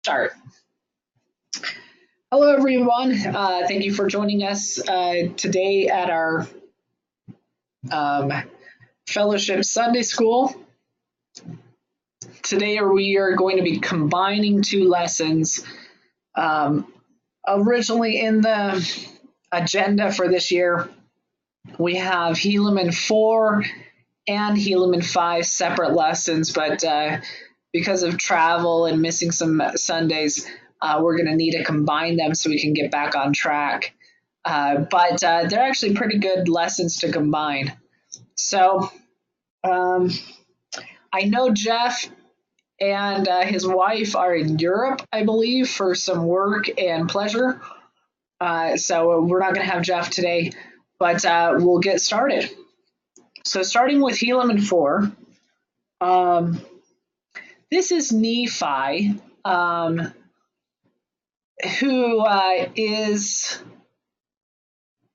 Start. Hello, everyone. Thank you for joining us today at our um, Fellowship Sunday School. Today, we are going to be combining two lessons. Originally, in the agenda for this year, we have Helaman 4 and Helaman 5 separate lessons, but because of travel and missing some Sundays, we're going to need to combine them so we can get back on track. But they're actually pretty good lessons to combine. So I know Jeff and his wife are in Europe, I believe, for some work and pleasure. So we're not going to have Jeff today, but we'll get started. So starting with Helaman 4, this is Nephi, who is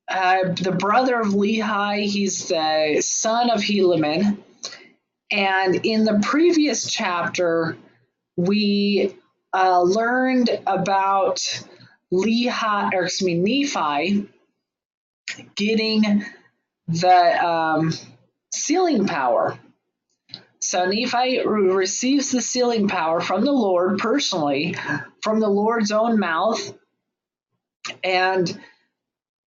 the brother of Lehi. He's the son of Helaman. And in the previous chapter, we learned about Nephi getting the sealing power. So Nephi receives the sealing power from the Lord personally, from the Lord's own mouth. And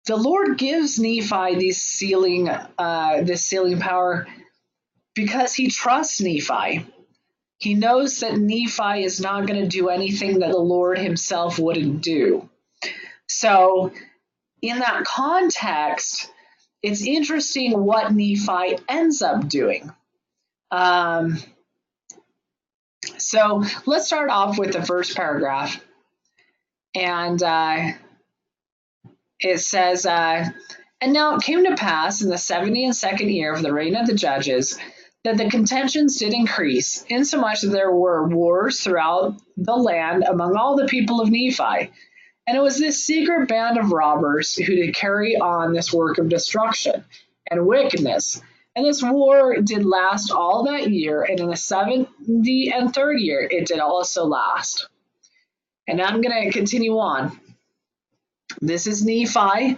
the Lord gives Nephi this sealing power because he trusts Nephi. He knows that Nephi is not going to do anything that the Lord himself wouldn't do. So in that context, it's interesting what Nephi ends up doing. So let's start off with the first paragraph. And it says, and now it came to pass in the 72nd year of the reign of the judges that the contentions did increase, insomuch that there were wars throughout the land among all the people of Nephi. And it was this secret band of robbers who did carry on this work of destruction and wickedness. And this war did last all that year, and in the 73rd year it did also last. And I'm going to continue on. This is Nephi.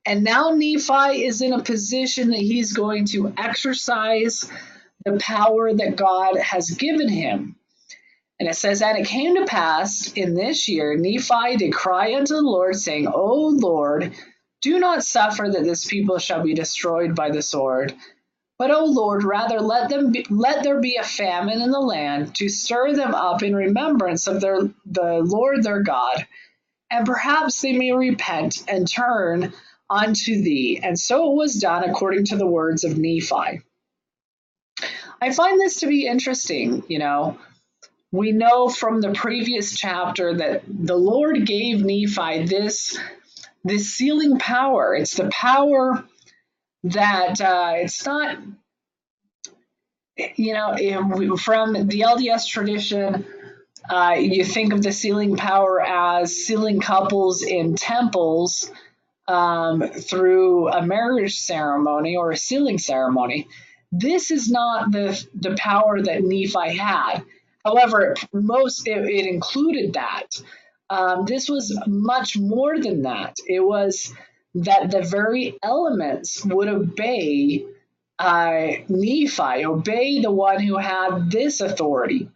And now Nephi is in a position that he's going to exercise the power that God has given him. And it says, and it came to pass in this year, Nephi did cry unto the Lord, saying, O Lord, do not suffer that this people shall be destroyed by the sword. But, O Lord, rather let there be a famine in the land to stir them up in remembrance of the Lord their God. And perhaps they may repent and turn unto thee. And so it was done according to the words of Nephi. I find this to be interesting. We know from the previous chapter that the Lord gave Nephi this sealing power. It's the power that it's not, from the LDS tradition, you think of the sealing power as sealing couples in temples through a marriage ceremony or a sealing ceremony. This is not the power that Nephi had. However, it included that. This was much more than that. It was that the very elements would obey Nephi, obey the one who had this authority.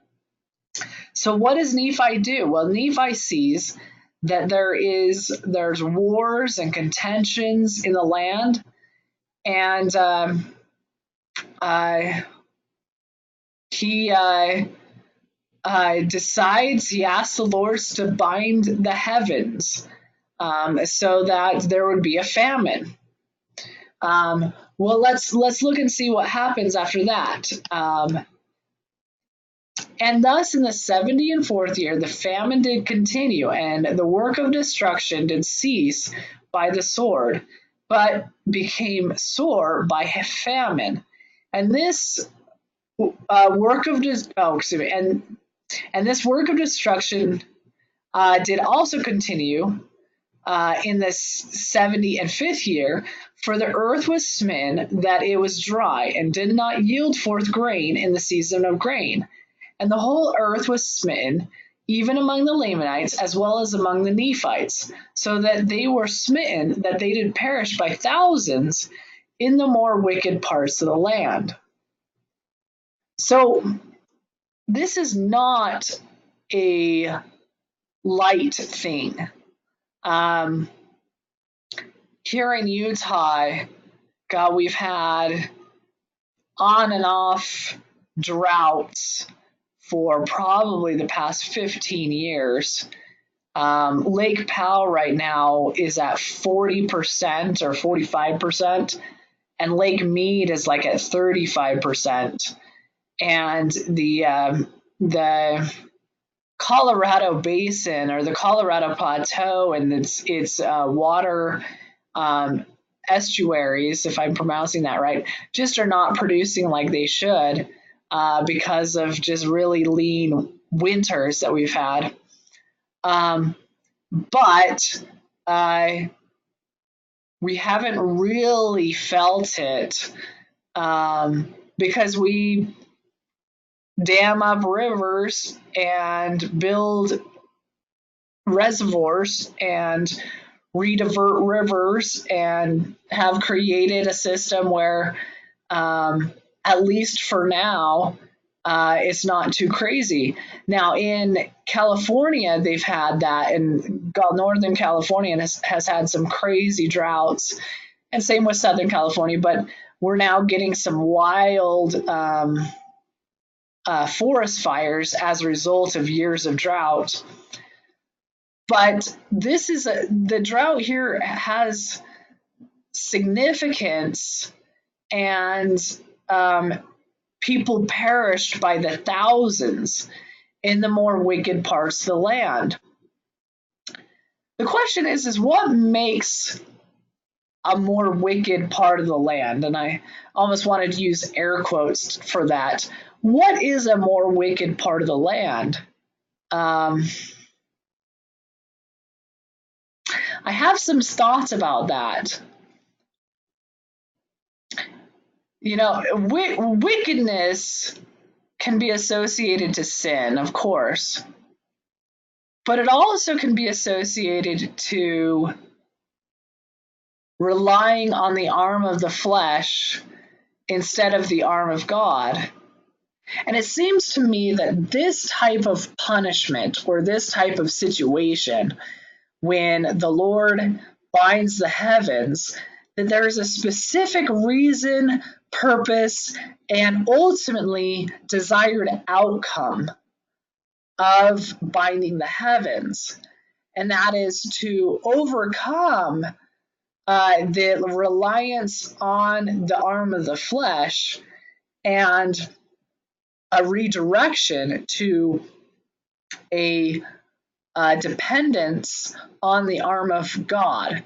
So what does Nephi do? Well, Nephi sees that there's wars and contentions in the land, and he decides, he asks the Lord to bind the heavens so that there would be a famine. Well, let's look and see what happens after that. And thus in the 74th year, the famine did continue, and the work of destruction did cease by the sword, but became sore by famine. And this work of destruction did also continue in the 75th year, for the earth was smitten that it was dry, and did not yield forth grain in the season of grain. And the whole earth was smitten, even among the Lamanites, as well as among the Nephites, so that they were smitten, that they did perish by thousands in the more wicked parts of the land. So this is not a light thing. Here in Utah, God, we've had on and off droughts for probably the past 15 years. Lake Powell right now is at 40% or 45%, and Lake Mead is like at 35%. And the Colorado Basin or the Colorado Plateau and its water estuaries, if I'm pronouncing that right, just are not producing like they should because of just really lean winters that we've had. But we haven't really felt it because we dam up rivers and build reservoirs and redivert rivers and have created a system where, at least for now, it's not too crazy. Now in California, they've had that, and Northern California has had some crazy droughts, and same with Southern California, but we're now getting some wild forest fires as a result of years of drought. But the drought here has significance, and people perished by the thousands in the more wicked parts of the land. The question is what makes a more wicked part of the land? And I almost wanted to use air quotes for that. What is a more wicked part of the land? I have some thoughts about that. You know, wickedness can be associated to sin, of course, but it also can be associated to relying on the arm of the flesh instead of the arm of God. And it seems to me that this type of punishment or this type of situation, when the Lord binds the heavens, that there is a specific reason, purpose, and ultimately desired outcome of binding the heavens. And that is to overcome the reliance on the arm of the flesh and a redirection to a dependence on the arm of God.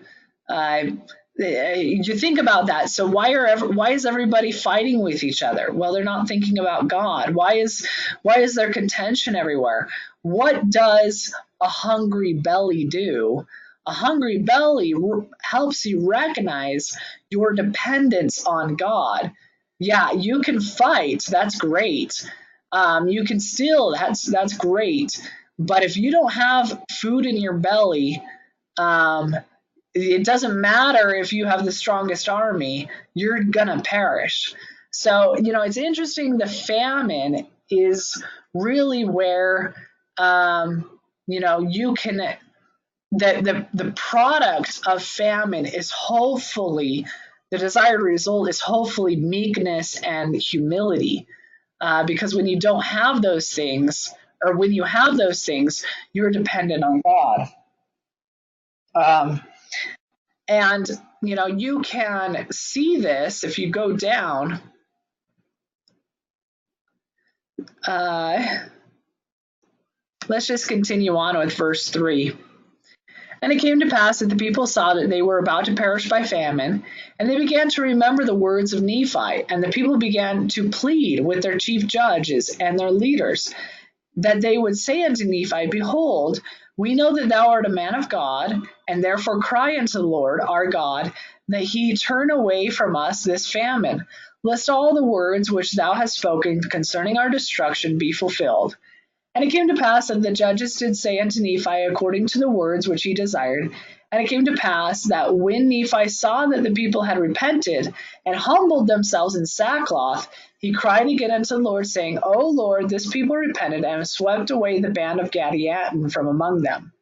You think about that. So why is everybody fighting with each other? Well, they're not thinking about God. Why is there contention everywhere? What does a hungry belly do? A hungry belly helps you recognize your dependence on God. Yeah, you can fight. That's great. You can steal. That's great. But if you don't have food in your belly, it doesn't matter if you have the strongest army, you're gonna perish. So, you know, it's interesting. The famine is really where, you know, you can, the product of famine is hopefully, the desired result is hopefully meekness and humility. Because when you don't have those things, or when you have those things, you're dependent on God. And, you know, you can see this if you go down. Let's just continue on with verse 3. And it came to pass that the people saw that they were about to perish by famine, and they began to remember the words of Nephi. And the people began to plead with their chief judges and their leaders, that they would say unto Nephi, Behold, we know that thou art a man of God, and therefore cry unto the Lord our God, that he turn away from us this famine, lest all the words which thou hast spoken concerning our destruction be fulfilled. And it came to pass that the judges did say unto Nephi according to the words which he desired. And it came to pass that when Nephi saw that the people had repented and humbled themselves in sackcloth, he cried again unto the Lord, saying, O Lord, this people repented and have swept away the band of Gadianton from among them.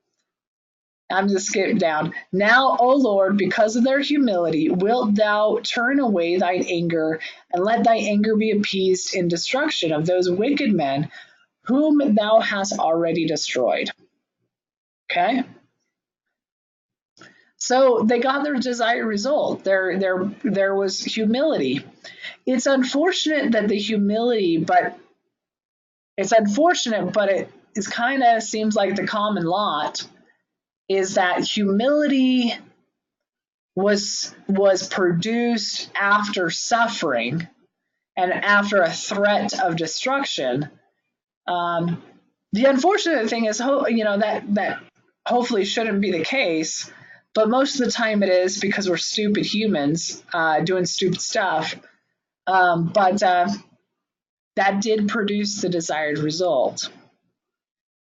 I'm just skipping down. Now, O Lord, because of their humility, wilt thou turn away thine anger, and let thy anger be appeased in destruction of those wicked men whom thou hast already destroyed. Okay? So they got their desired result. There was humility. It's unfortunate that the humility, but it is kind of seems like the common lot is that humility was produced after suffering and after a threat of destruction. The unfortunate thing is, that hopefully shouldn't be the case, but most of the time it is because we're stupid humans doing stupid stuff. But that did produce the desired result.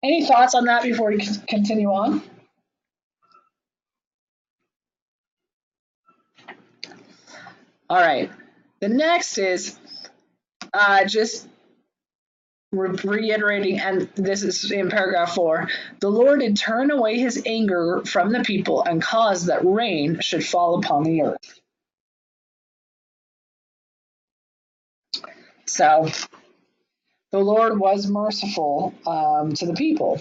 Any thoughts on that before we continue on? All right. The next is just reiterating, and this is in paragraph 4, the Lord did turn away his anger from the people and cause that rain should fall upon the earth. So the Lord was merciful to the people.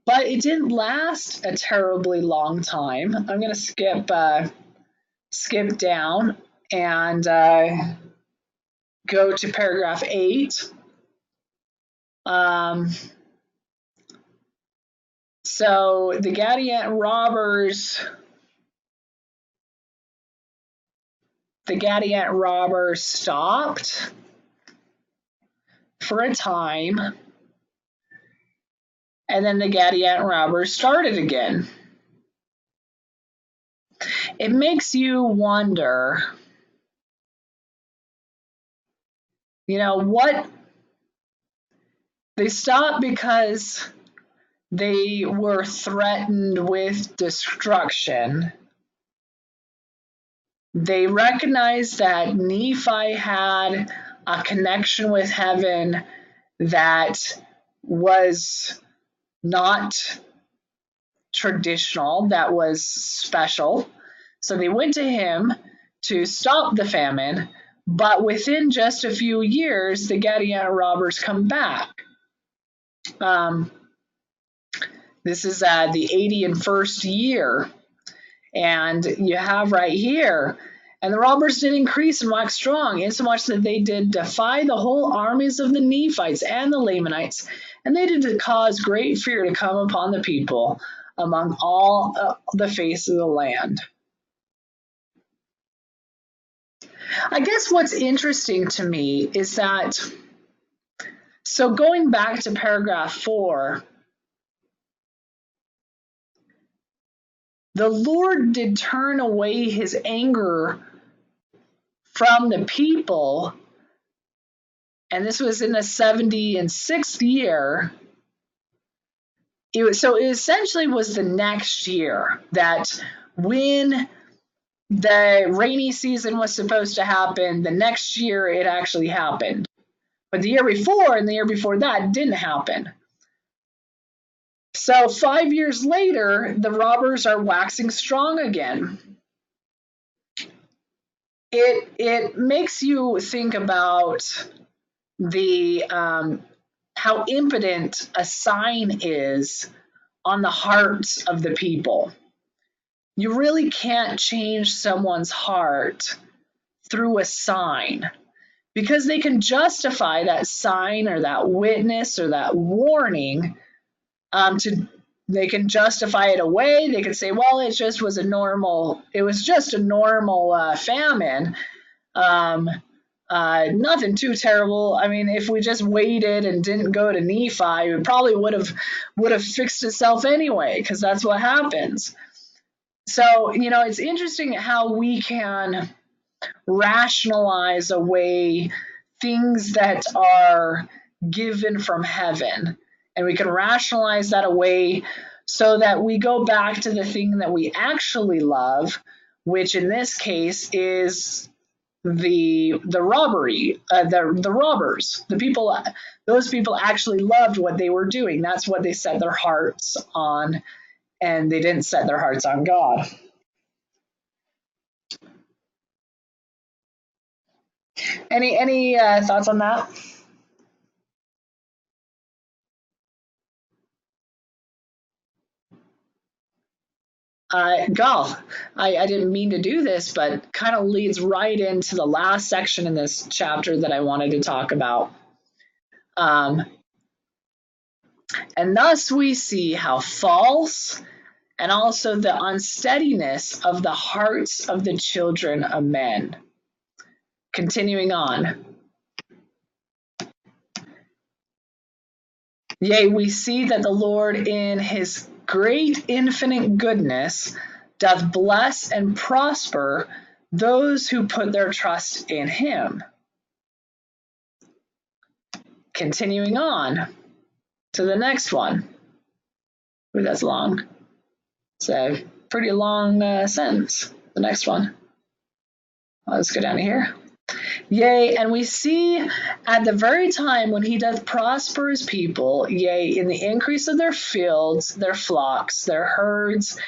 But it didn't last a terribly long time. I'm going to skip down and go to paragraph 8. So the Gadianton robbers stopped for a time, and then the Gadianton robbers started again. It makes you wonder, what they stopped because they were threatened with destruction. They recognized that Nephi had a connection with heaven that was not traditional, that was special. So they went to him to stop the famine, but within just a few years, the Gadianton robbers come back. This is the 81st year, and you have right here, and the robbers did increase and wax strong, insomuch that they did defy the whole armies of the Nephites and the Lamanites, and they did cause great fear to come upon the people among all the face of the land. I guess what's interesting to me is that, so going back to paragraph 4, the Lord did turn away his anger from the people, and this was in the 76th year. It essentially was the next year that when the rainy season was supposed to happen, the next year it actually happened. But the year before and the year before that didn't happen. So 5 years later, the robbers are waxing strong again. It makes you think about the how impotent a sign is on the hearts of the people. You really can't change someone's heart through a sign, because they can justify that sign or that witness or that warning. They can justify it away. They can say, well, it was just a normal famine. Nothing too terrible. I mean, if we just waited and didn't go to Nephi, it probably would have fixed itself anyway, because that's what happens. So, it's interesting how we can rationalize away things that are given from heaven, and we can rationalize that away so that we go back to the thing that we actually love, which in this case is the robbery, the robbers, the people. Those people actually loved what they were doing. That's what they set their hearts on, and they didn't set their hearts on God. Any thoughts on that? Gal, I didn't mean to do this, but kind of leads right into the last section in this chapter that I wanted to talk about. Um, and thus we see how false and also the unsteadiness of the hearts of the children of men. Continuing on. Yea, we see that the Lord in his great infinite goodness doth bless and prosper those who put their trust in him. Continuing on to the next one. Ooh, that's long. It's a pretty long sentence. The next one. Let's go down to here. Yea, and we see at the very time when he doth prosper his people, yea, in the increase of their fields, their flocks, their herds,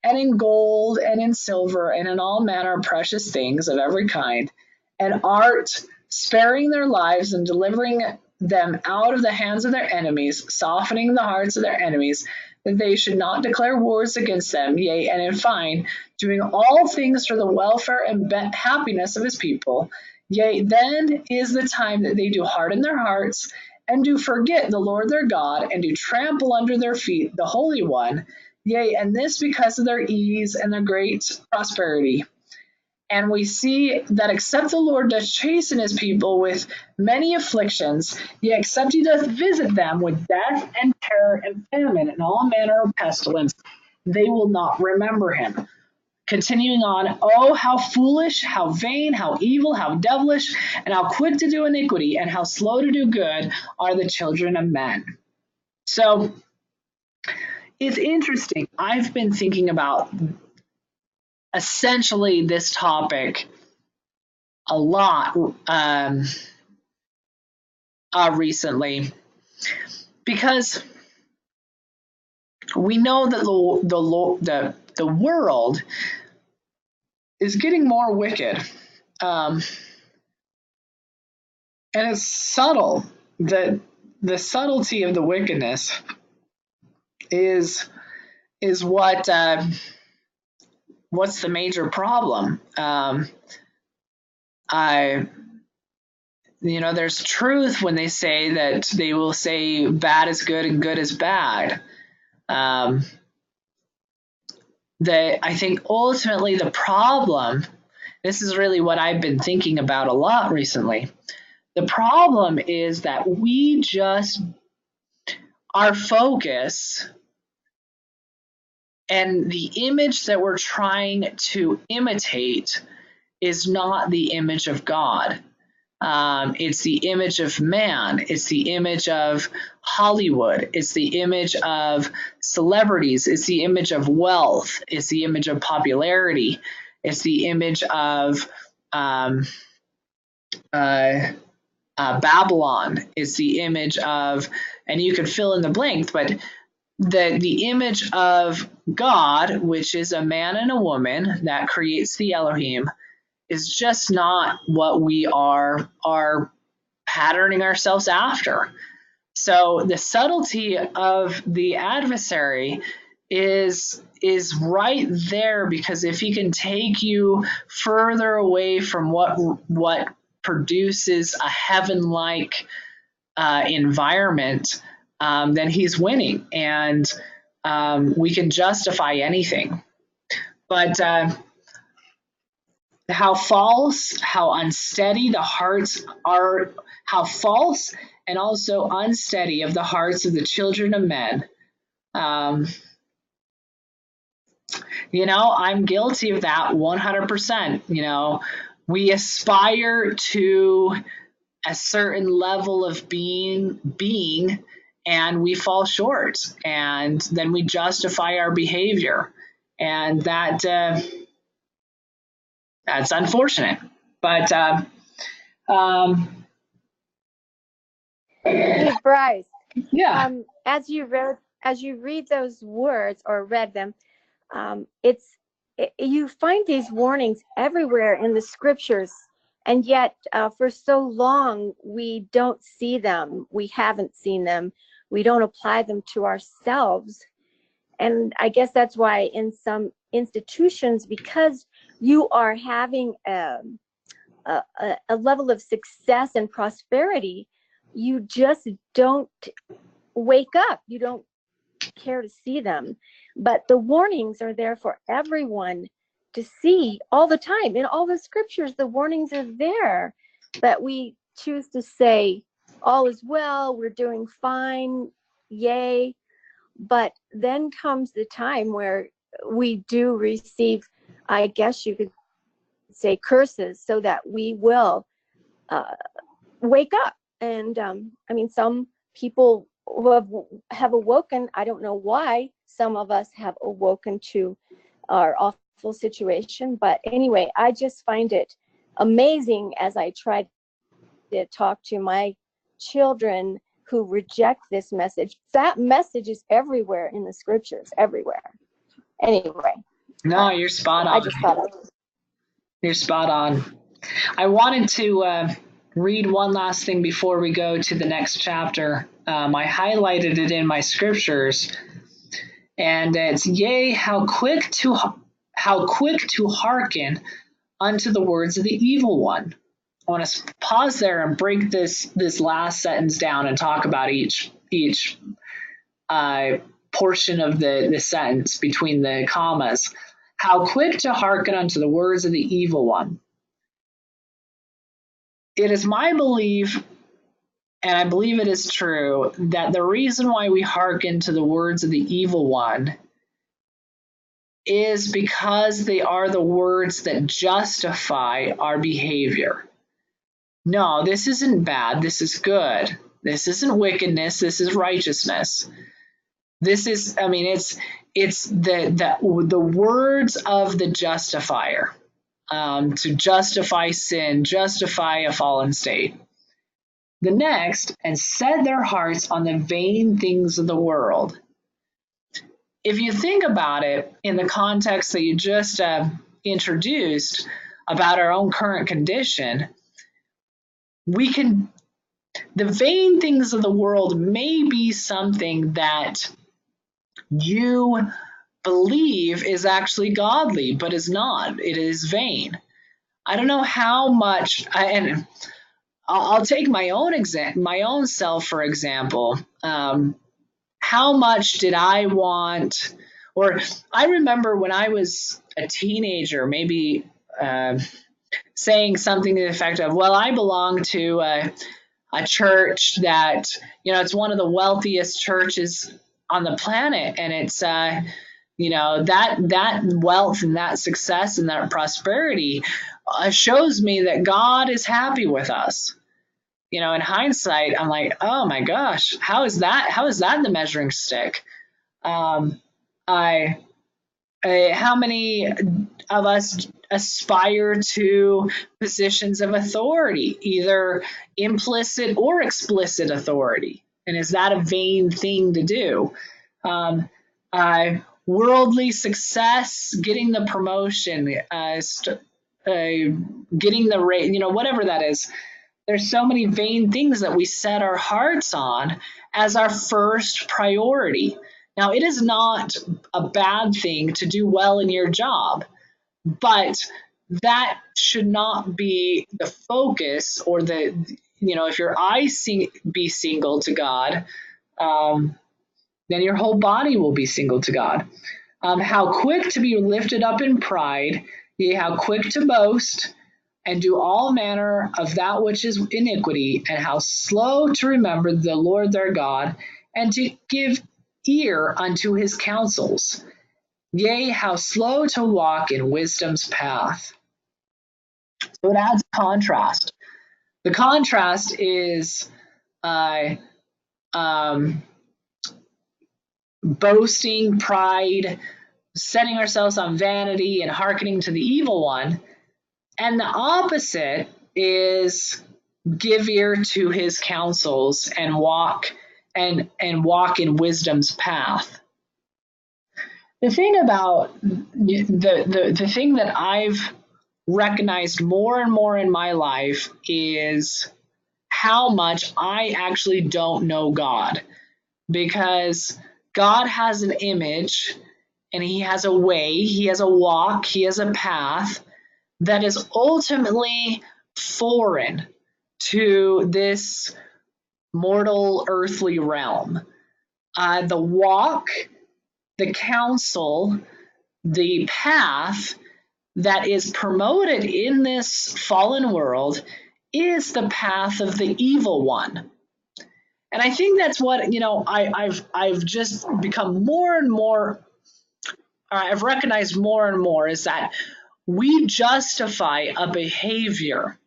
and in gold and in silver and in all manner of precious things of every kind, and art sparing their lives and delivering them out of the hands of their enemies, softening the hearts of their enemies, that they should not declare wars against them, yea, and in fine, doing all things for the welfare and happiness of his people. Yea, then is the time that they do harden their hearts, and do forget the Lord their God, and do trample under their feet the Holy One. Yea, and this because of their ease and their great prosperity. And we see that except the Lord does chasten his people with many afflictions, yet except he doth visit them with death and terror and famine and all manner of pestilence, they will not remember him. Continuing on, oh, how foolish, how vain, how evil, how devilish, and how quick to do iniquity, and how slow to do good are the children of men. So it's interesting. I've been thinking about essentially this topic a lot recently, because we know that the world is getting more wicked, and it's subtle. That the subtlety of the wickedness is what what's the major problem. There's truth when they say that they will say bad is good and good is bad. That I think ultimately the problem, this is really what I've been thinking about a lot recently. The problem is that we just, our focus and the image that we're trying to imitate is not the image of God. It's the image of man. It's the image of Hollywood. It's the image of celebrities. It's the image of wealth. It's the image of popularity. It's the image of Babylon. It's the image of, and you can fill in the blank, but the image of God, which is a man and a woman that creates the Elohim, is just not what we are patterning ourselves after. So the subtlety of the adversary is right there, because if he can take you further away from what produces a heaven-like environment, then he's winning, and we can justify anything. But how false, how unsteady the hearts are, how false and also unsteady of the hearts of the children of men. I'm guilty of that 100%. We aspire to a certain level of being, and we fall short, and then we justify our behavior, and that's unfortunate. But Hey, Bryce, yeah. as you read those words or read them, it's you find these warnings everywhere in the scriptures, and yet for so long we don't see them. We haven't seen them. We don't apply them to ourselves, and I guess that's why in some institutions, because you are having a level of success and prosperity, you just don't wake up. You don't care to see them. But the warnings are there for everyone to see all the time. In all the scriptures, the warnings are there. But we choose to say, all is well, we're doing fine, yay. But then comes the time where we do receive, I guess you could say, curses, so that we will wake up. And I mean, some people who have awoken, I don't know why some of us have awoken to our awful situation, but anyway, I just find it amazing as I try to talk to my children who reject this message. That message is everywhere in the scriptures, everywhere. Anyway, No, you're spot I on. just thought You're spot on. I wanted to read one last thing before we go to the next chapter. I highlighted it in my scriptures, and it's, yea, how quick to hearken unto the words of the evil one. I want to pause there and break this last sentence down and talk about each portion of the sentence between the commas. How quick to hearken unto the words of the evil one. It is my belief, and I believe it is true, that the reason why we hearken to the words of the evil one is because they are the words that justify our behavior. No, this isn't bad. This is good. This isn't wickedness. This is righteousness. This is, I mean, it's the words of the justifier, to justify sin, justify a fallen state. The next, and set their hearts on the vain things of the world. If you think about it in the context that you just introduced about our own current condition, the vain things of the world may be something that you believe is actually godly, but is not. It is vain. I don't know how much, and I'll take my own self for example. How much did I want, or I remember when I was a teenager, maybe saying something to the effect of, well, I belong to a church that, it's one of the wealthiest churches on the planet, and it's that wealth and that success and that prosperity shows me that God is happy with us. In hindsight, I'm like, oh my gosh, how is that the measuring stick? How many of us aspire to positions of authority, either implicit or explicit authority? And is that a vain thing to do? Worldly success, getting the promotion, getting the rate, whatever that is. There's so many vain things that we set our hearts on as our first priority. Now, it is not a bad thing to do well in your job, but that should not be the focus, or if your eyes be single to God, then your whole body will be single to God. How quick to be lifted up in pride, yea, how quick to boast, and do all manner of that which is iniquity, and how slow to remember the Lord their God, and to give ear unto his counsels. Yea, how slow to walk in wisdom's path. So it adds contrast. The contrast is boasting, pride, setting ourselves on vanity, and hearkening to the evil one. And the opposite is give ear to his counsels and walk in wisdom's path. The thing about the thing that I've recognized more and more in my life is how much I actually don't know God, because God has an image and he has a way, he has a walk, he has a path that is ultimately foreign to this mortal earthly realm. The walk, the counsel, the path that is promoted in this fallen world is the path of the evil one. And I think that's what, I've just become more and more, I've recognized more and more, is that we justify a behavior,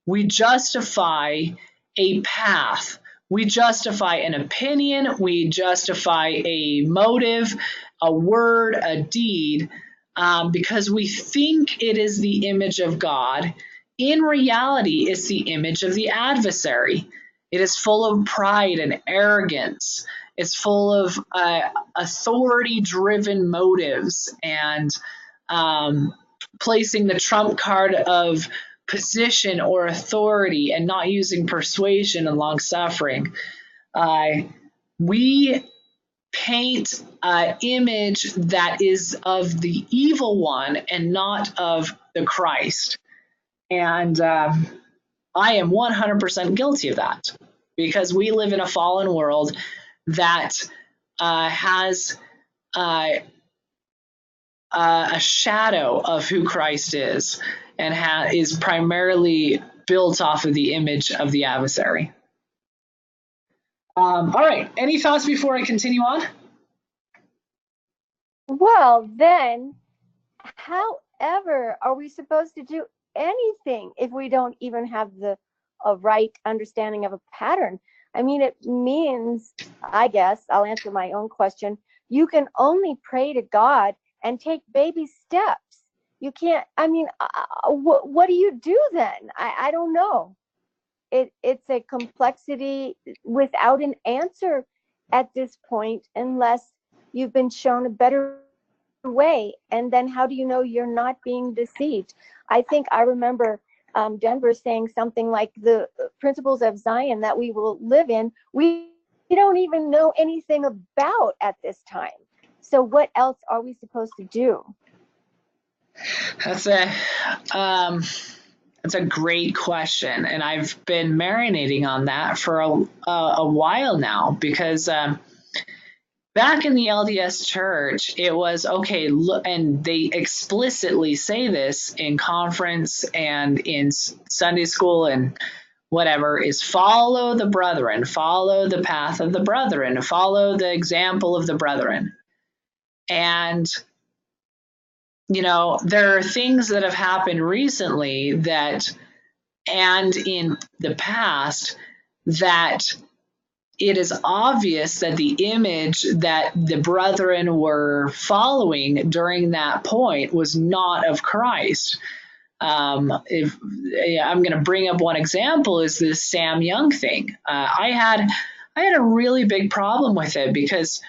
we justify a path, we justify an opinion, we justify a motive, a word, a deed, because we think it is the image of God. In reality, it's the image of the adversary. It is full of pride and arrogance. It's full of authority-driven motives and placing the trump card of position or authority and not using persuasion and long-suffering. We paint an image that is of the evil one and not of the Christ. And I am 100% guilty of that, because we live in a fallen world that has a shadow of who Christ is, and is primarily built off of the image of the adversary. All right, any thoughts before I continue on? Well, then, however, are we supposed to do anything if we don't even have a right understanding of a pattern? I mean, it means, I guess, I'll answer my own question. You can only pray to God and take baby steps. You can't, I mean, what do you do then? I don't know. It's a complexity without an answer at this point, unless you've been shown a better way. And then how do you know you're not being deceived? I think I remember Denver saying something like the principles of Zion that we will live in, we don't even know anything about at this time. So what else are we supposed to do? That's a great question, and I've been marinating on that for a while now, because back in the LDS Church, it was okay, and they explicitly say this in conference and in Sunday school and whatever, is follow the brethren, follow the path of the brethren, follow the example of the brethren. And there are things that have happened recently and in the past, that it is obvious that the image that the brethren were following during that point was not of Christ. If I'm going to bring up one example, is this Sam Young thing. I had a really big problem with it, because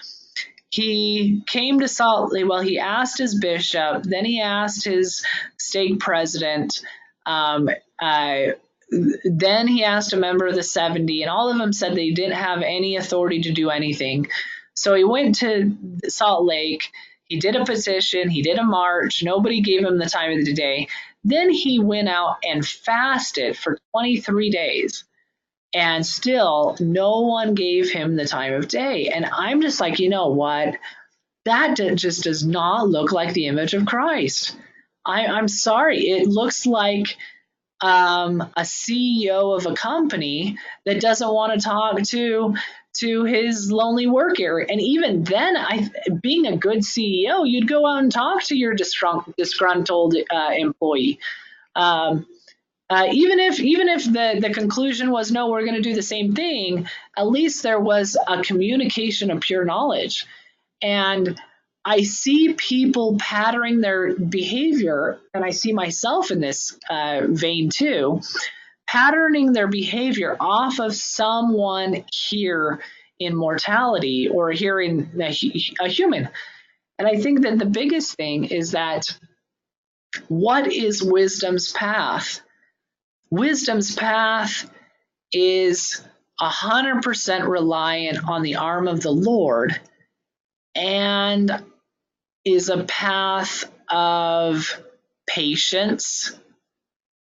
he came to Salt Lake. Well, he asked his bishop, then he asked his stake president, then he asked a member of the 70, and all of them said they didn't have any authority to do anything. So he went to Salt Lake, he did a petition, he did a march, nobody gave him the time of the day. Then he went out and fasted for 23 days. And still, no one gave him the time of day. And I'm just like, you know what? That just does not look like the image of Christ. I'm sorry. It looks like a CEO of a company that doesn't want to talk to his lonely work area. And even then, being a good CEO, you'd go out and talk to your disgruntled employee. Even if the conclusion was no, we're going to do the same thing, at least there was a communication of pure knowledge. And I see people patterning their behavior, and I see myself in this vein too, patterning their behavior off of someone here in mortality or here in a human. And I think that the biggest thing is that what is wisdom's path? Wisdom's path is 100% reliant on the arm of the Lord and is a path of patience,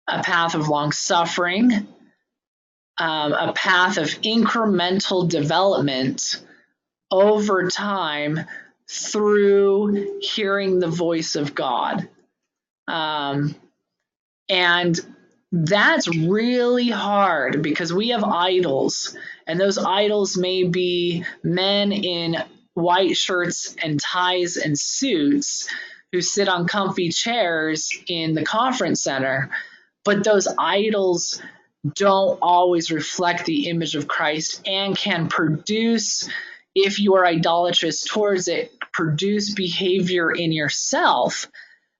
a path of long suffering, a path of incremental development over time through hearing the voice of God. And that's really hard because we have idols, and those idols may be men in white shirts and ties and suits who sit on comfy chairs in the conference center, but those idols don't always reflect the image of Christ and can produce, if you are idolatrous towards it, produce behavior in yourself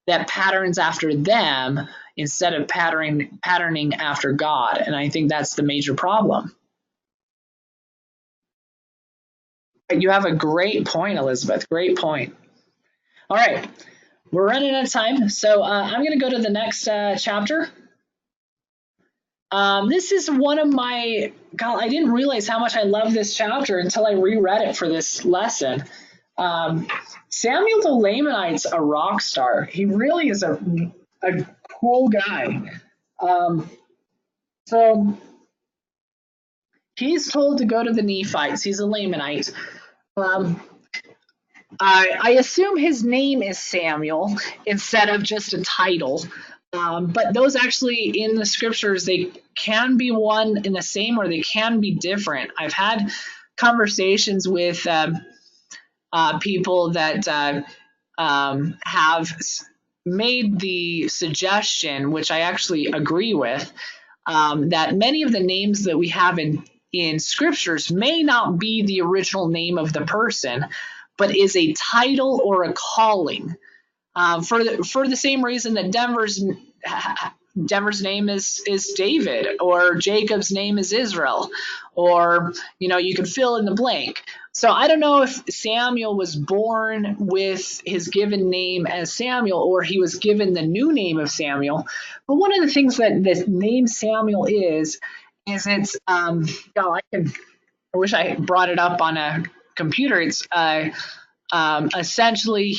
that patterns after them instead of patterning after God. And I think that's the major problem. You have a great point, Elizabeth. Great point. All right. We're running out of time. So I'm going to go to the next chapter. This is one of my, God, I didn't realize how much I love this chapter until I reread it for this lesson. Samuel the Lamanite's a rock star. He really is a cool guy. So he's told to go to the Nephites. He's a Lamanite. I assume his name is Samuel instead of just a title. But those actually in the scriptures, they can be one and the same, or they can be different. I've had conversations with people that have made the suggestion, which I actually agree with, that many of the names that we have in scriptures may not be the original name of the person, but is a title or a calling. For the same reason that Denver's name is David, or Jacob's name is Israel, or you can fill in the blank. So I don't know if Samuel was born with his given name as Samuel, or he was given the new name of Samuel. But one of the things that this name Samuel is it's I wish I brought it up on a computer. It's essentially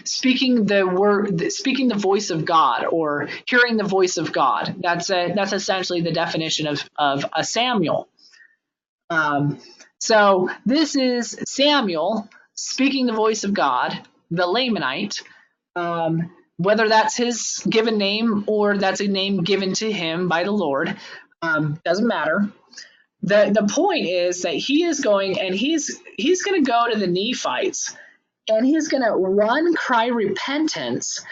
speaking the voice of God, or hearing the voice of God. That's essentially the definition of a Samuel. So this is Samuel speaking the voice of God, the Lamanite. Whether that's his given name or that's a name given to him by the Lord, doesn't matter. The point is that he is going, and he's going to go to the Nephites, and he's going to, one, cry repentance,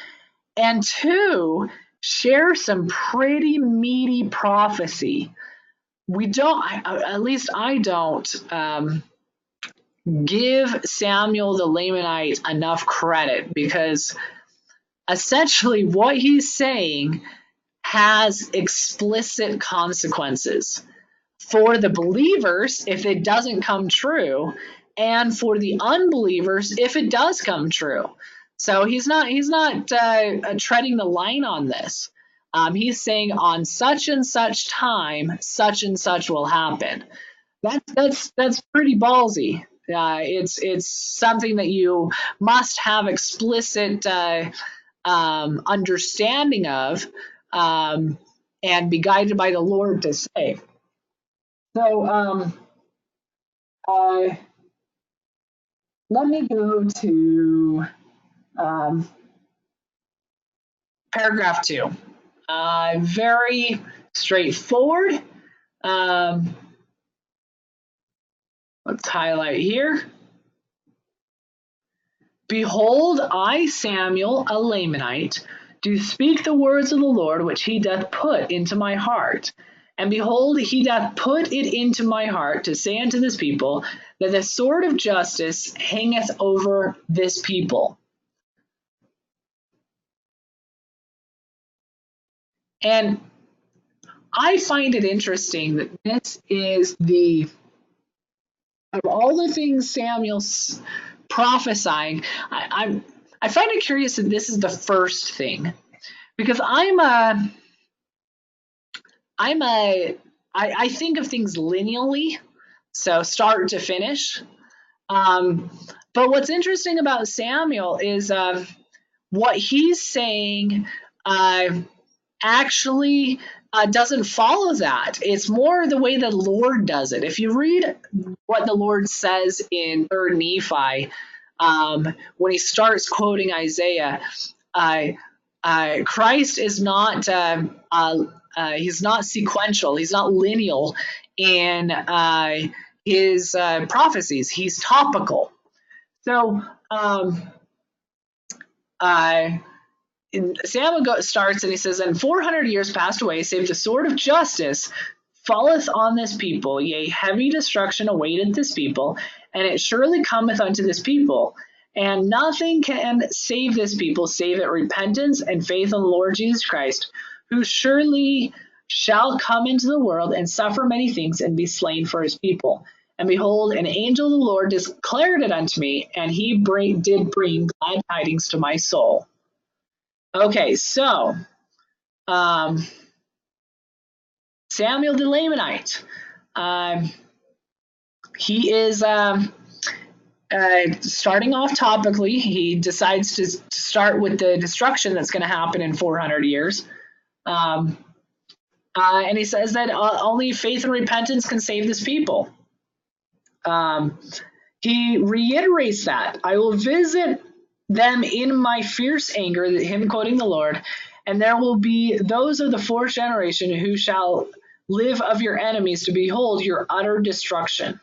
and two, share some pretty meaty prophecy. We don't, at least I don't, give Samuel the Lamanite enough credit, because essentially what he's saying has explicit consequences for the believers if it doesn't come true, and for the unbelievers if it does come true. So he's not treading the line on this. He's saying on such and such time, such and such will happen. That's pretty ballsy. It's something that you must have explicit understanding of, and be guided by the Lord to say. So let me go to paragraph 2. Very straightforward. Let's highlight here. Behold, I, Samuel, a Lamanite, do speak the words of the Lord, which he doth put into my heart. And behold, he doth put it into my heart to say unto this people, that the sword of justice hangeth over this people. And I find it interesting that this is of all the things Samuel's prophesying, I find it curious that this is the first thing, because I think of things lineally, so start to finish. But what's interesting about Samuel is what he's saying actually doesn't follow that. It's more the way the Lord does it. If you read what the Lord says in 3rd Nephi, when he starts quoting Isaiah, Christ is not he's not sequential, he's not lineal in his prophecies. He's topical. So Samuel starts and he says, and 400 years passed away, save the sword of justice falleth on this people, yea, heavy destruction awaited this people, and it surely cometh unto this people. And nothing can save this people, save it repentance and faith in the Lord Jesus Christ, who surely shall come into the world and suffer many things and be slain for his people. And behold, an angel of the Lord declared it unto me, and he did bring glad tidings to my soul. Okay, so Samuel the Lamanite, he is starting off topically. He decides to start with the destruction that's going to happen in 400 years. And he says that only faith and repentance can save this people. He reiterates that. I will visit them in my fierce anger, him quoting the Lord, and there will be those of the fourth generation who shall live of your enemies to behold your utter destruction.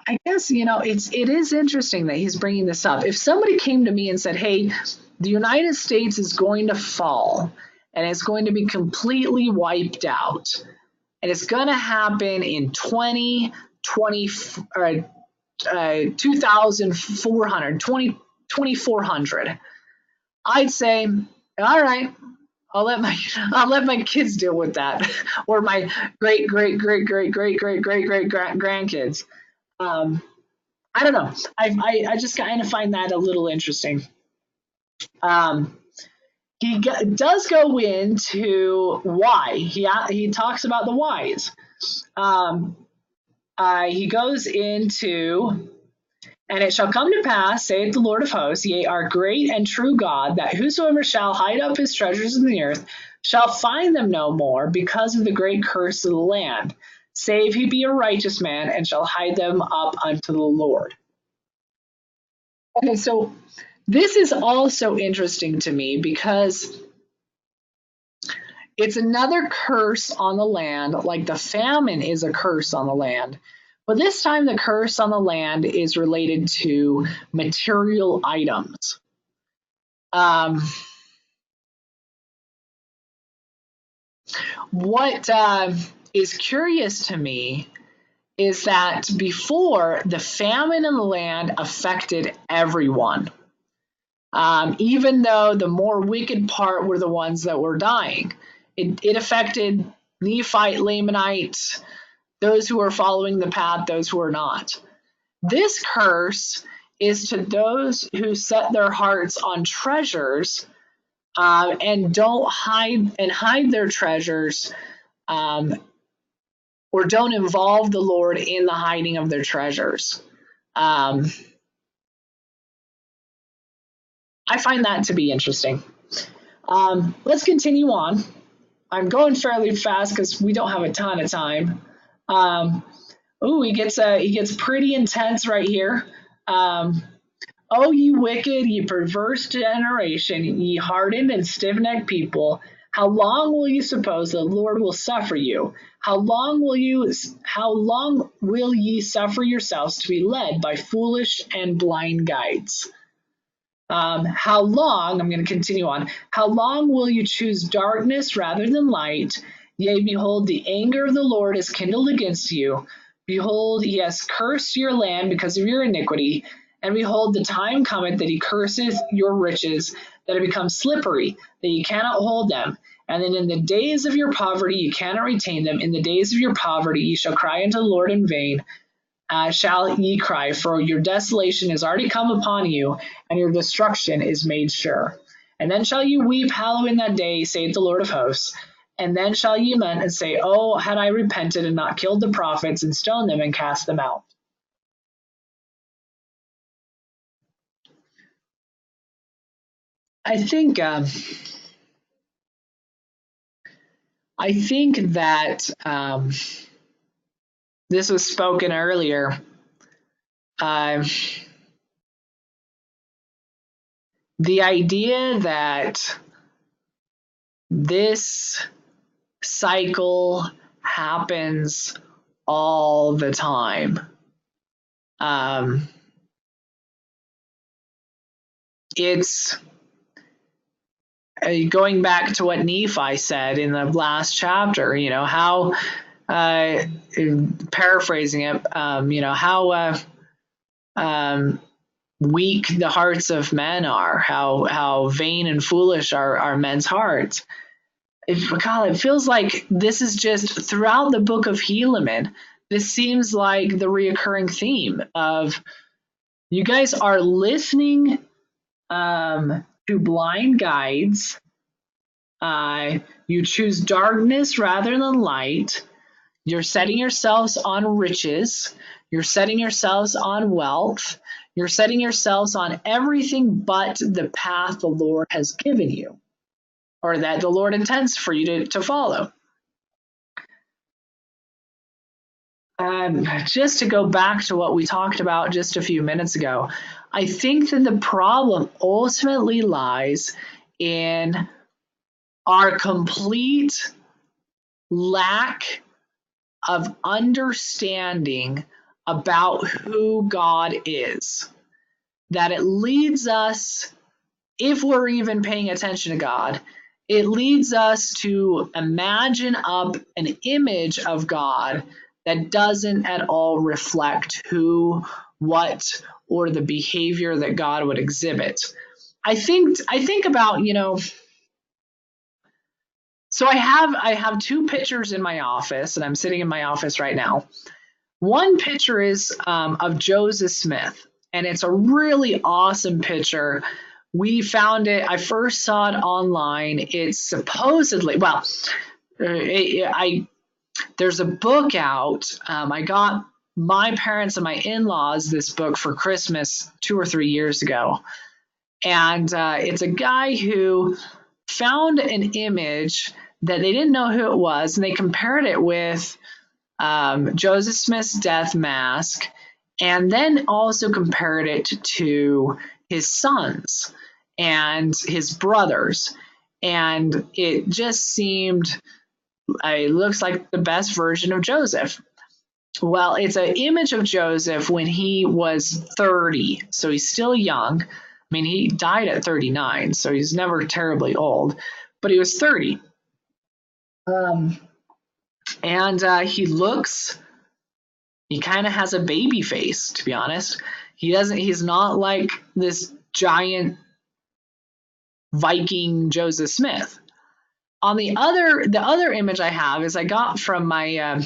I guess, it is interesting that he's bringing this up. If somebody came to me and said, hey, the United States is going to fall and it's going to be completely wiped out, and it's going to happen in 2400, I'd say, all right, I'll let my kids deal with that, or my great grandkids. I don't know. I just kind of find that a little interesting. He does go into why. He talks about the whys. He goes into, and it shall come to pass, saith the Lord of hosts, yea, our great and true God, that whosoever shall hide up his treasures in the earth shall find them no more, because of the great curse of the land, save he be a righteous man, and shall hide them up unto the Lord. Okay, so this is also interesting to me because it's another curse on the land, like the famine is a curse on the land. But this time the curse on the land is related to material items. What is curious to me is that before, the famine in the land affected everyone. Even though the more wicked part were the ones that were dying. It affected Nephite, Lamanites, those who are following the path, those who are not. This curse is to those who set their hearts on treasures and don't hide their treasures, or don't involve the Lord in the hiding of their treasures. I find that to be interesting. Let's continue on. I'm going fairly fast because we don't have a ton of time. He gets pretty intense right here. O ye wicked, ye perverse generation, ye hardened and stiff-necked people, how long will you suppose the Lord will suffer you? How long will ye suffer yourselves to be led by foolish and blind guides? How long, I'm going to continue on, how long will you choose darkness rather than light? Yea, behold, the anger of the Lord is kindled against you. Behold, he has cursed your land because of your iniquity. And behold, the time cometh that he curseth your riches, that it becomes slippery, that ye cannot hold them. And then in the days of your poverty ye cannot retain them. In the days of your poverty ye shall cry unto the Lord in vain. Shall ye cry, for your desolation is already come upon you, and your destruction is made sure. And then shall you weep hallow in that day, saith the Lord of hosts. And then shall ye lament and say, Oh, had I repented and not killed the prophets, and stoned them and cast them out. I think that this was spoken earlier. The idea that this cycle happens all the time. It's going back to what Nephi said in the last chapter, how, paraphrasing it, how weak the hearts of men are, how vain and foolish are men's hearts. It feels like this is just throughout the book of Helaman. This seems like the reoccurring theme of you guys are listening to blind guides. You choose darkness rather than light. You're setting yourselves on riches. You're setting yourselves on wealth. You're setting yourselves on everything but the path the Lord has given you, or that the Lord intends for you to follow. Just to go back to what we talked about just a few minutes ago, I think that the problem ultimately lies in our complete lack of understanding about who God is. That it leads us, if we're even paying attention to God, it leads us to imagine up an image of God that doesn't at all reflect who, what, or the behavior that God would exhibit. I think about, so I have two pictures in my office, and I'm sitting in my office right now. One picture is of Joseph Smith, and it's a really awesome picture. We found it. I first saw it online. It's supposedly, there's a book out. I got my parents and my in-laws this book for Christmas 2 or 3 years ago. And it's a guy who found an image that they didn't know who it was, and they compared it with Joseph Smith's death mask, and then also compared it to his sons and his brothers. And it just seemed, it looks like the best version of Joseph. Well, it's an image of Joseph when he was 30, so he's still young. I mean, he died at 39, so he's never terribly old, but he was 30. And he kind of has a baby face, to be honest. He's not like this giant Viking Joseph Smith. On the other image I have is I got from my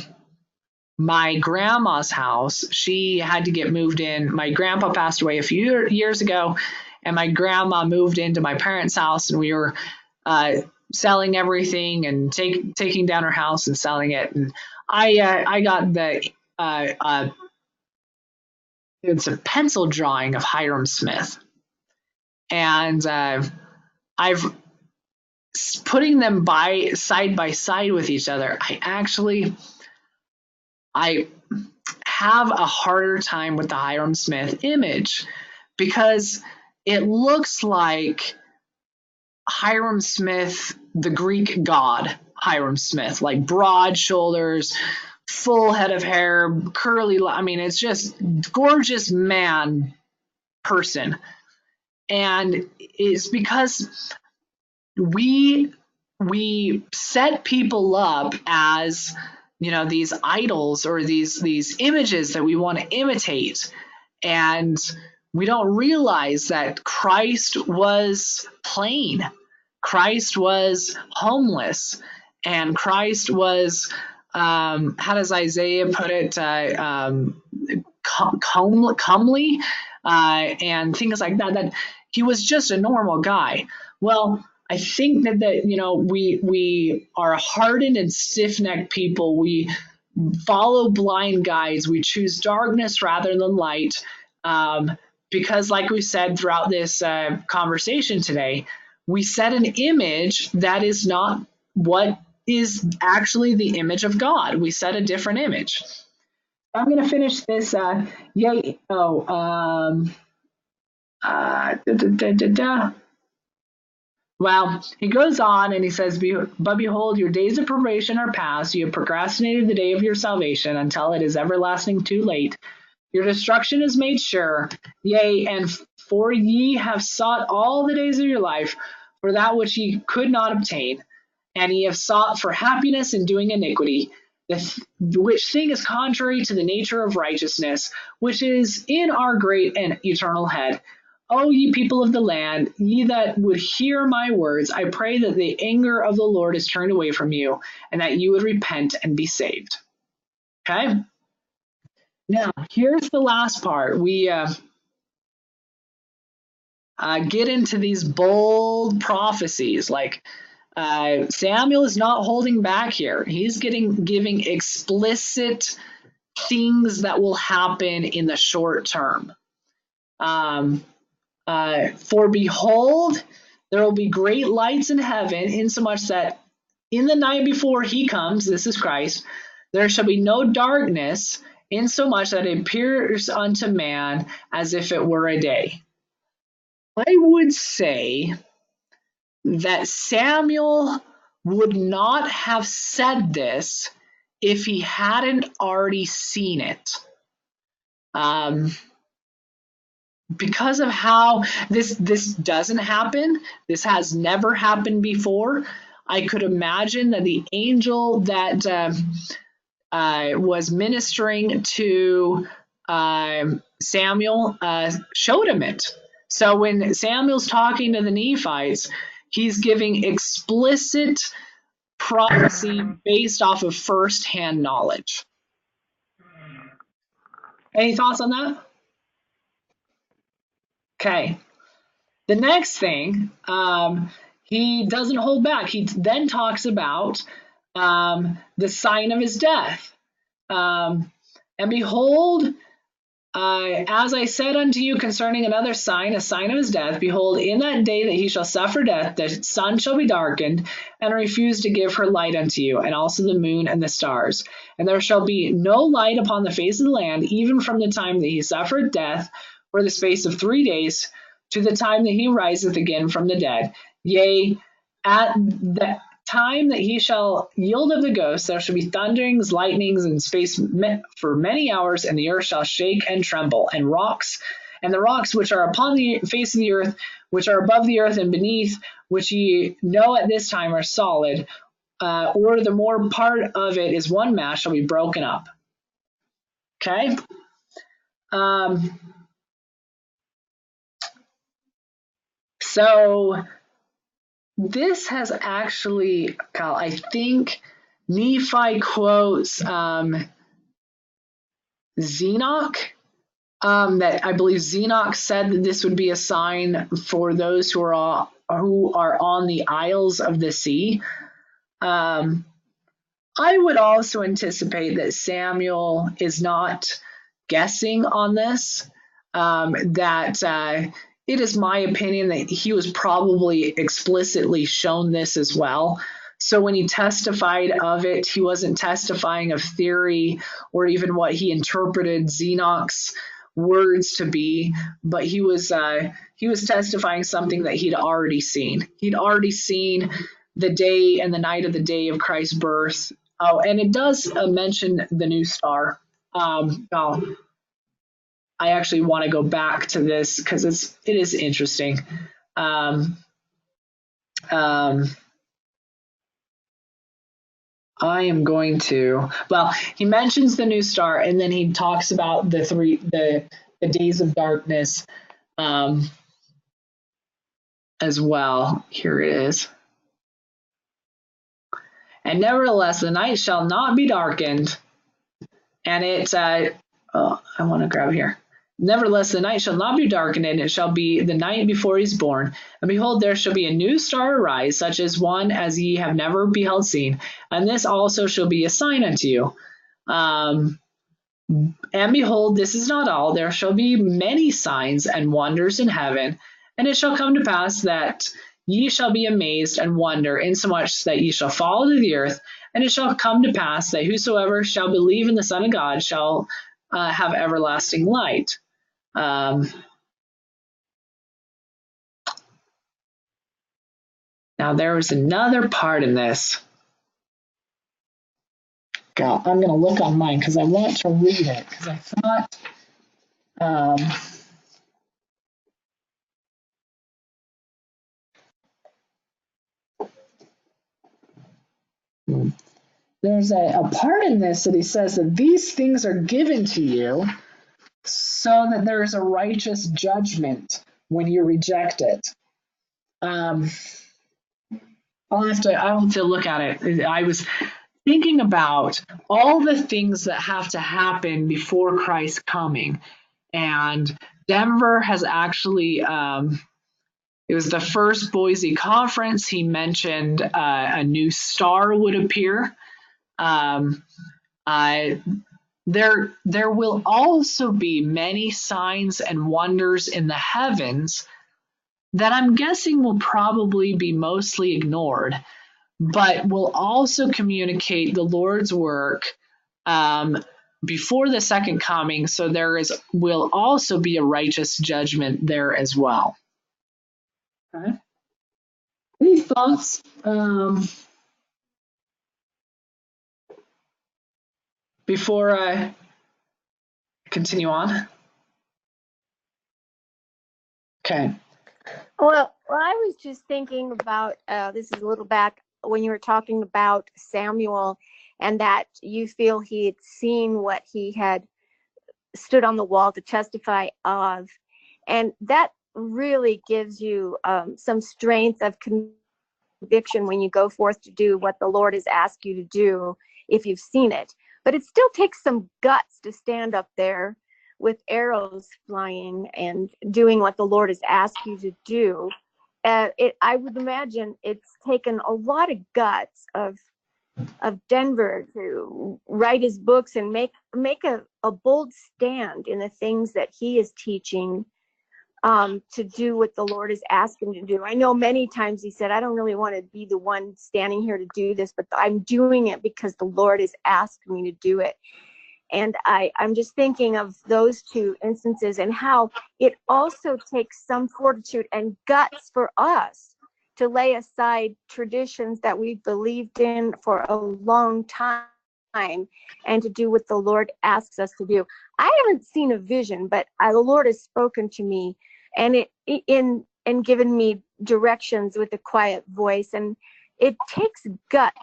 grandma's house. She had to get moved in. My grandpa passed away a few years ago, and my grandma moved into my parents' house, and we were selling everything and taking down her house and selling it. And I got it's a pencil drawing of Hiram Smith, and I've putting them side by side with each other. I have a harder time with the Hiram Smith image because it looks like Hiram Smith, the Greek god Hiram Smith, like broad shoulders, full head of hair, curly, I mean, it's just gorgeous man person. And it's because we set people up as, these idols or these images that we want to imitate, and we don't realize that Christ was plain, Christ was homeless, and Christ was, how does Isaiah put it, comely, and things like that, that he was just a normal guy. Well, I think that we are hardened and stiff-necked people. We follow blind guides. We choose darkness rather than light, because, like we said throughout this conversation today, we set an image that is not what is actually the image of God. We set a different image. I'm going to finish this. Well, he goes on and he says, but behold, your days of probation are past. You have procrastinated the day of your salvation until it is everlasting too late. Your destruction is made sure. Yea, and for ye have sought all the days of your life for that which ye could not obtain. And ye have sought for happiness in doing iniquity, which thing is contrary to the nature of righteousness, which is in our great and eternal head. O ye people of the land, ye that would hear my words, I pray that the anger of the Lord is turned away from you, and that you would repent and be saved. Okay? Now, here's the last part. We get into these bold prophecies. Like, Samuel is not holding back here. He's giving explicit things that will happen in the short term. For behold, there will be great lights in heaven, insomuch that in the night before he comes, this is Christ, there shall be no darkness, insomuch that it appears unto man as if it were a day. I would say that Samuel would not have said this if he hadn't already seen it. Because of how this doesn't happen, this has never happened before, I could imagine that the angel that was ministering to Samuel showed him it. So when Samuel's talking to the Nephites, he's giving explicit prophecy based off of first-hand knowledge. Any thoughts on that? Okay. The next thing, he doesn't hold back. He then talks about the sign of his death. And behold, as I said unto you concerning another sign, a sign of his death, behold, in that day that he shall suffer death, the sun shall be darkened, and refuse to give her light unto you, and also the moon and the stars. And there shall be no light upon the face of the land, even from the time that he suffered death, for the space of 3 days, to the time that he riseth again from the dead. Yea, at the time that he shall yield of the ghost, there shall be thunderings, lightnings, and space for many hours, and the earth shall shake and tremble, and the rocks which are upon the face of the earth, which are above the earth and beneath, which ye know at this time are solid, or the more part of it is one mass, shall be broken up. Okay? So this has actually, Kyle, I think Nephi quotes Zenock, that I believe Zenock said that this would be a sign for those who are on the Isles of the Sea. I would also anticipate that Samuel is not guessing on this, that it is my opinion that he was probably explicitly shown this as well. So when he testified of it, he wasn't testifying of theory or even what he interpreted Zenock's words to be, but he was testifying something that he'd already seen. He'd already seen the day and the night of the day of Christ's birth. Oh, and it does mention the new star. I actually want to go back to this because it is interesting. I am going to, well, he mentions the new star, and then he talks about the days of darkness as well. Here it is. And nevertheless, the night shall not be darkened. And it, I want to grab here. Nevertheless, the night shall not be darkened, and it shall be the night before he's born. And behold, there shall be a new star arise, such as one as ye have never beheld seen. And this also shall be a sign unto you. And behold, this is not all. There shall be many signs and wonders in heaven. And it shall come to pass that ye shall be amazed and wonder, insomuch that ye shall fall to the earth. And it shall come to pass that whosoever shall believe in the Son of God shall have everlasting light. Now there was another part in this. God, I'm going to look on mine because I want to read it because I thought there's a part in this that he says that these things are given to you so that there is a righteous judgment when you reject it. I'll have to look at it. I was thinking about all the things that have to happen before Christ's coming, and Denver has actually. It was the first Boise conference. He mentioned a new star would appear. There will also be many signs and wonders in the heavens that I'm guessing will probably be mostly ignored, but will also communicate the Lord's work before the second coming. So will also be a righteous judgment there as well. Okay. Any thoughts? Before I continue on? Okay. Well, I was just thinking about, this is a little back, when you were talking about Samuel and that you feel he had seen what he had stood on the wall to testify of. And that really gives you some strength of conviction when you go forth to do what the Lord has asked you to do if you've seen it. But it still takes some guts to stand up there with arrows flying and doing what the Lord has asked you to do. I would imagine it's taken a lot of guts of Denver to write his books and make a bold stand in the things that he is teaching, to do what the Lord has asked him to do. I know many times he said, I don't really want to be the one standing here to do this, but I'm doing it because the Lord has asked me to do it. And I'm just thinking of those two instances and how it also takes some fortitude and guts for us to lay aside traditions that we've believed in for a long time and to do what the Lord asks us to do. I haven't seen a vision, but the Lord has spoken to me and and given me directions with a quiet voice. And it takes guts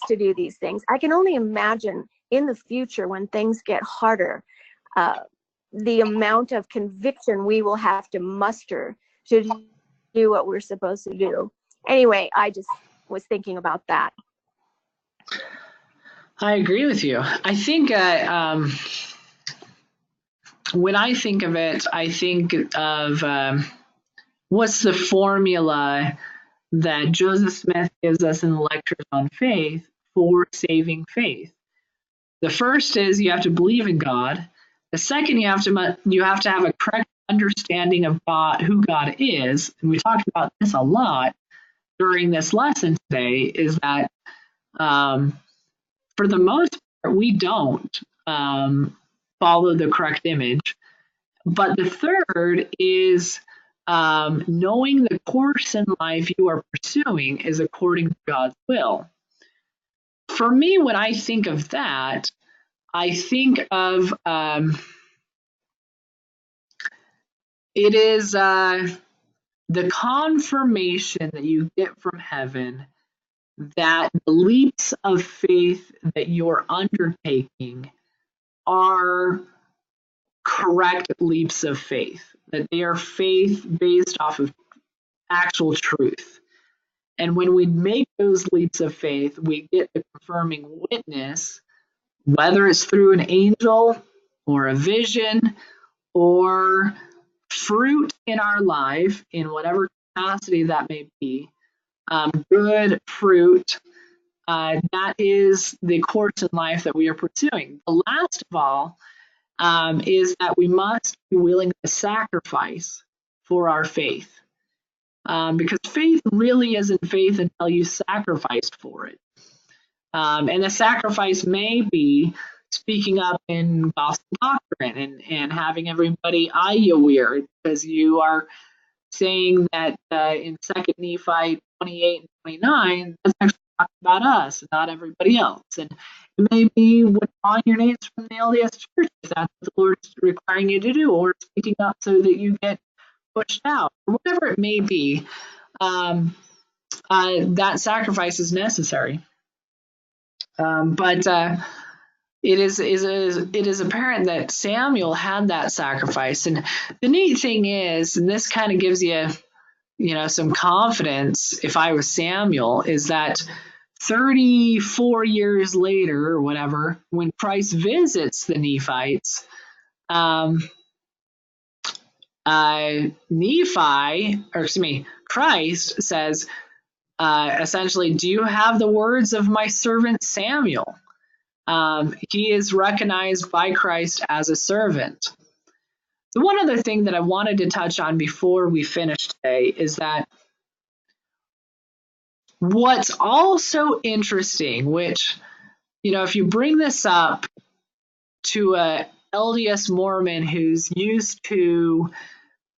to do these things. I can only imagine in the future when things get harder, the amount of conviction we will have to muster to do what we're supposed to do. Anyway, I just was thinking about that. I agree with you. I think when I think of it, I think of what's the formula that Joseph Smith gives us in the lectures on faith for saving faith. The first is you have to believe in God. The second, you have to have a correct understanding of God, who God is. And we talked about this a lot during this lesson today, is that for the most part, we don't follow the correct image. But the third is knowing the course in life you are pursuing is according to God's will. For me, when I think of that, I think of It is the confirmation that you get from heaven that the leaps of faith that you're undertaking are correct leaps of faith, that they are faith based off of actual truth. And when we make those leaps of faith, we get a confirming witness, whether it's through an angel or a vision or fruit in our life, in whatever capacity that may be, good fruit. That is the course in life that we are pursuing. The last of all is that we must be willing to sacrifice for our faith. Because faith really isn't faith until you sacrifice for it. And the sacrifice may be speaking up in gospel doctrine and having everybody eye you weird because you are saying that in 2nd Nephi 28 and 29, that's actually talking about us, not everybody else. And it may be withdrawing your names from the LDS Church if that's what the Lord's requiring you to do, or speaking up so that you get pushed out, or whatever it may be. That sacrifice is necessary. But it is apparent that Samuel had that sacrifice. And the neat thing is, and this kind of gives you some confidence if I was Samuel, is that 34 years later or whatever, when Christ visits the Nephites, Christ says, essentially, do you have the words of my servant Samuel? He is recognized by Christ as a servant. The one other thing that I wanted to touch on before we finish today is that what's also interesting, which, if you bring this up to a LDS Mormon who's used to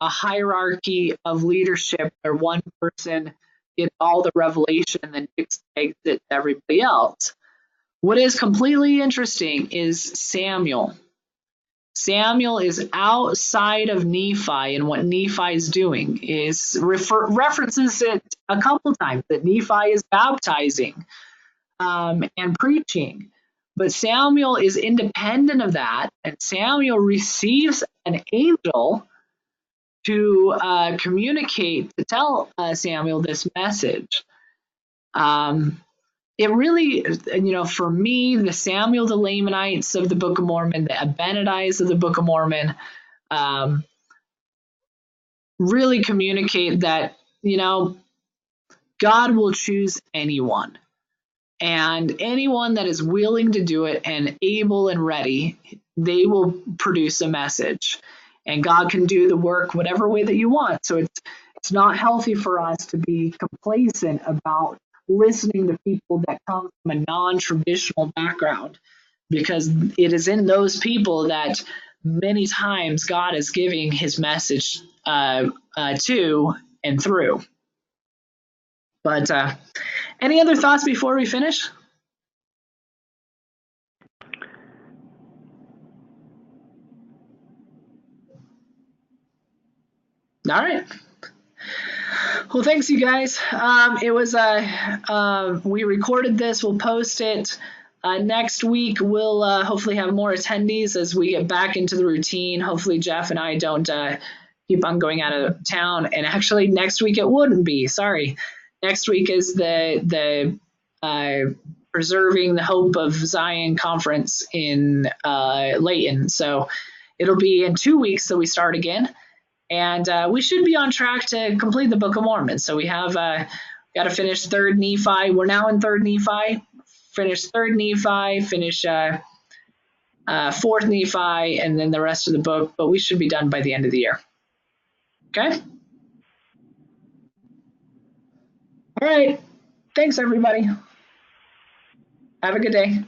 a hierarchy of leadership where one person gets all the revelation and then takes it to everybody else, what is completely interesting is Samuel. Samuel is outside of Nephi, and what Nephi is doing is references it a couple times that Nephi is baptizing and preaching. But Samuel is independent of that, and Samuel receives an angel to communicate, to tell Samuel this message. It really, for me, the Samuel the Lamanites of the Book of Mormon, the Abinadites of the Book of Mormon, really communicate that, God will choose anyone. And anyone that is willing to do it and able and ready, they will produce a message. And God can do the work whatever way that you want. So it's not healthy for us to be complacent about listening to people that come from a non-traditional background, because it is in those people that many times God is giving his message to and through. But any other thoughts before we finish? All right. Well, thanks, you guys. It was we recorded this. We'll post it next week. We'll hopefully have more attendees as we get back into the routine. Hopefully, Jeff and I don't keep on going out of town. And actually, next week it wouldn't be. Sorry. Next week is the Preserving the Hope of Zion conference in Layton. So it'll be in 2 weeks. So we start again. And we should be on track to complete the Book of Mormon. So we have got to finish 3rd Nephi. We're now in 3rd Nephi. Finish 3rd Nephi, finish 4th Nephi, and then the rest of the book. But we should be done by the end of the year. Okay? All right. Thanks, everybody. Have a good day.